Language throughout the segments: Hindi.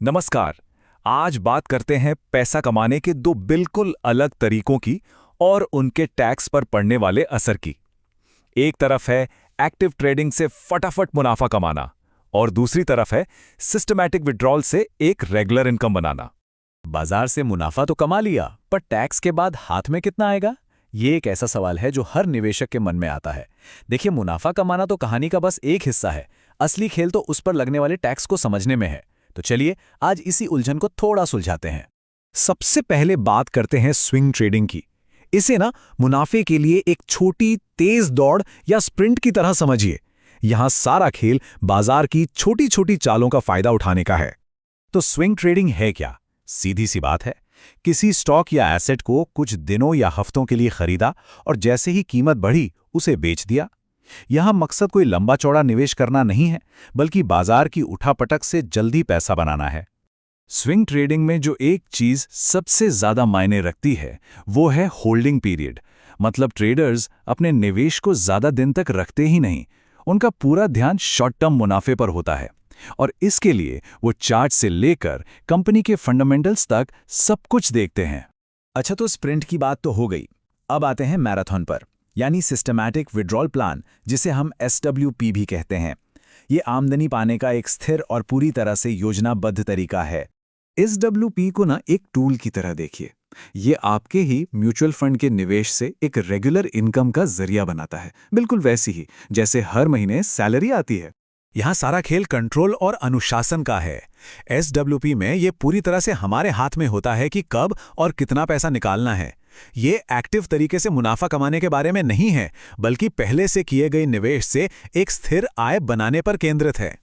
नमस्कार। आज बात करते हैं पैसा कमाने के दो बिल्कुल अलग तरीकों की और उनके टैक्स पर पड़ने वाले असर की। एक तरफ है एक्टिव ट्रेडिंग से फटाफट मुनाफा कमाना और दूसरी तरफ है सिस्टमैटिक विड्रॉल से एक रेगुलर इनकम बनाना। बाजार से मुनाफा तो कमा लिया, पर टैक्स के बाद हाथ में कितना आएगा? ये एक ऐसा सवाल है जो हर निवेशक के मन में आता है। देखिए, मुनाफा कमाना तो कहानी का बस एक हिस्सा है। असली खेल तो उस पर लगने वाले टैक्स को समझने में है। तो चलिए आज इसी उलझन को थोड़ा सुलझाते हैं। सबसे पहले बात करते हैं स्विंग ट्रेडिंग की। इसे मुनाफे के लिए एक छोटी तेज दौड़ या स्प्रिंट की तरह समझिए। यहां सारा खेल बाजार की छोटी छोटी चालों का फायदा उठाने का है। तो स्विंग ट्रेडिंग है क्या? सीधी सी बात है, किसी स्टॉक या एसेट को कुछ दिनों या हफ्तों के लिए खरीदा और जैसे ही कीमत बढ़ी उसे बेच दिया। यहां मकसद कोई लंबा चौड़ा निवेश करना नहीं है, बल्कि बाजार की उठापटक से जल्दी पैसा बनाना है। स्विंग ट्रेडिंग में जो एक चीज सबसे ज्यादा मायने रखती है वो है होल्डिंग पीरियड। मतलब ट्रेडर्स अपने निवेश को ज्यादा दिन तक रखते ही नहीं, उनका पूरा ध्यान शॉर्ट टर्म मुनाफे पर होता है और इसके लिए वो चार्ट से लेकर कंपनी के फंडामेंटल्स तक सब कुछ देखते हैं। अच्छा, तो स्प्रिंट की बात तो हो गई। अब आते हैं मैराथन पर, यानी सिस्टमैटिक विड्रॉल प्लान, जिसे हम SWP भी कहते हैं। ये आमदनी पाने का एक स्थिर और पूरी तरह से योजनाबद्ध तरीका है। SWP को एक टूल की तरह देखिए। ये आपके ही म्यूचुअल फंड के निवेश से एक रेगुलर इनकम का जरिया बनाता है, बिल्कुल वैसी ही जैसे हर महीने सैलरी आती है। यहां सारा खेल कंट्रोल और अनुशासन का है। SWP में ये पूरी तरह से हमारे हाथ में होता है कि कब और कितना पैसा निकालना है। ये एक्टिव तरीके से मुनाफा कमाने के बारे में नहीं है, बल्कि पहले से किए गए निवेश से एक स्थिर आय बनाने पर केंद्रित है।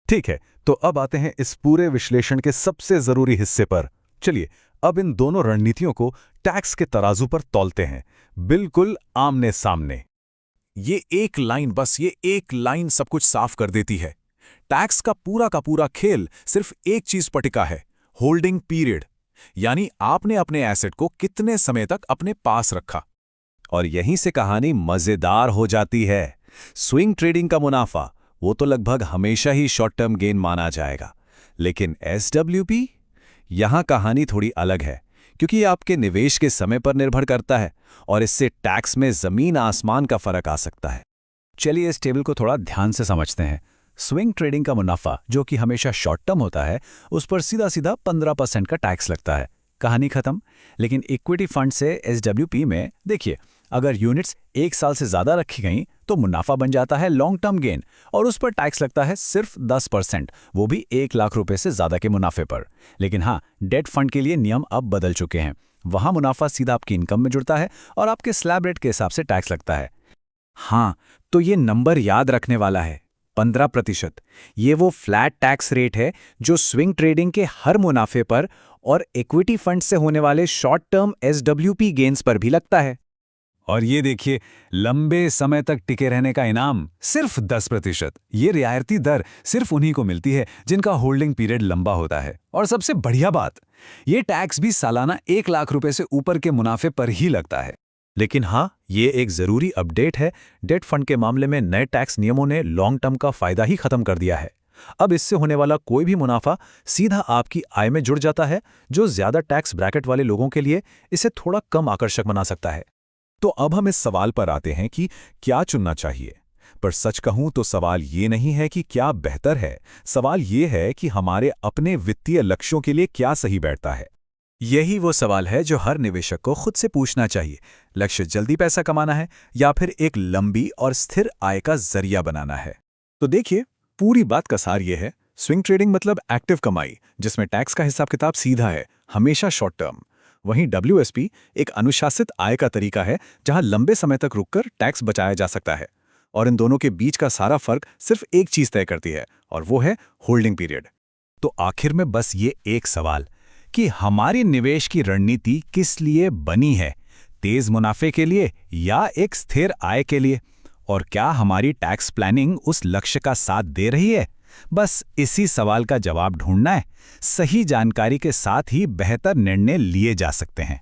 ठीक है, तो अब आते हैं इस पूरे विश्लेषण के सबसे जरूरी हिस्से पर। चलिए अब इन दोनों रणनीतियों को टैक्स के तराजू पर तौलते हैं, बिल्कुल आमने सामने। ये एक लाइन सब कुछ साफ कर देती है। टैक्स का पूरा खेल सिर्फ एक चीज पर टिका है, होल्डिंग पीरियड। यानी आपने अपने एसेट को कितने समय तक अपने पास रखा। और यहीं से कहानी मजेदार हो जाती है। स्विंग ट्रेडिंग का मुनाफा वो तो लगभग हमेशा ही शॉर्ट टर्म गेन माना जाएगा, लेकिन SWP, यहां कहानी थोड़ी अलग है, क्योंकि ये आपके निवेश के समय पर निर्भर करता है और इससे टैक्स में जमीन आसमान का फर्क आ सकता है। चलिए इस टेबल को थोड़ा ध्यान से समझते हैं। स्विंग ट्रेडिंग का मुनाफा, जो कि हमेशा शॉर्ट टर्म होता है, उस पर सीधा सीधा 15% का टैक्स लगता है। कहानी खत्म। लेकिन इक्विटी फंड से SWP में देखिए, अगर यूनिट्स एक साल से ज्यादा रखी गई तो मुनाफा बन जाता है लॉन्ग टर्म गेन और उस पर टैक्स लगता है सिर्फ 10%, वो भी 1 लाख रुपए से ज्यादा के मुनाफे पर। लेकिन हाँ, डेट फंड के लिए नियम अब बदल चुके हैं। वहां मुनाफा सीधा आपकी इनकम में जुड़ता है और आपके स्लैब रेट के हिसाब से टैक्स लगता है। हाँ, तो ये नंबर याद रखने वाला है, 15%। ये वो फ्लैट टैक्स रेट है जो स्विंग ट्रेडिंग के हर मुनाफे पर और इक्विटी फंड से होने वाले शॉर्ट टर्म SWP गेन्स पर भी लगता है। और ये देखिए, लंबे समय तक टिके रहने का इनाम सिर्फ 10%। ये रियायती दर सिर्फ उन्हीं को मिलती है जिनका होल्डिंग पीरियड लंबा होता है। और सबसे बढ़िया बात, ये टैक्स भी सालाना 1 लाख रुपए से ऊपर के मुनाफे पर ही लगता है। लेकिन हाँ, ये एक जरूरी अपडेट है। डेट फंड के मामले में नए टैक्स नियमों ने लॉन्ग टर्म का फायदा ही खत्म कर दिया है। अब इससे होने वाला कोई भी मुनाफा सीधा आपकी आय में जुड़ जाता है, जो ज्यादा टैक्स ब्रैकेट वाले लोगों के लिए इसे थोड़ा कम आकर्षक बना सकता है। तो अब हम इस सवाल पर आते हैं कि क्या चुनना चाहिए। पर सच कहूं तो सवाल ये नहीं है कि क्या बेहतर है, सवाल ये है कि हमारे अपने वित्तीय लक्ष्यों के लिए क्या सही बैठता है। यही वो सवाल है जो हर निवेशक को खुद से पूछना चाहिए। लक्ष्य जल्दी पैसा कमाना है या फिर एक लंबी और स्थिर आय का जरिया बनाना है? तो देखिए, पूरी बात का सार ये है, स्विंग ट्रेडिंग मतलब एक्टिव कमाई, जिसमें टैक्स का हिसाब किताब सीधा है, हमेशा शॉर्ट टर्म। वहीं WSP एक अनुशासित आय का तरीका है, जहां लंबे समय तक रुककर टैक्स बचाया जा सकता है। और इन दोनों के बीच का सारा फर्क सिर्फ एक चीज तय करती है, और वो है होल्डिंग पीरियड। तो आखिर में बस ये एक सवाल कि हमारी निवेश की रणनीति किस लिए बनी है, तेज मुनाफे के लिए या एक स्थिर आय के लिए? और क्या हमारी टैक्स प्लानिंग उस लक्ष्य का साथ दे रही है? बस इसी सवाल का जवाब ढूंढना है। सही जानकारी के साथ ही बेहतर निर्णय लिए जा सकते हैं।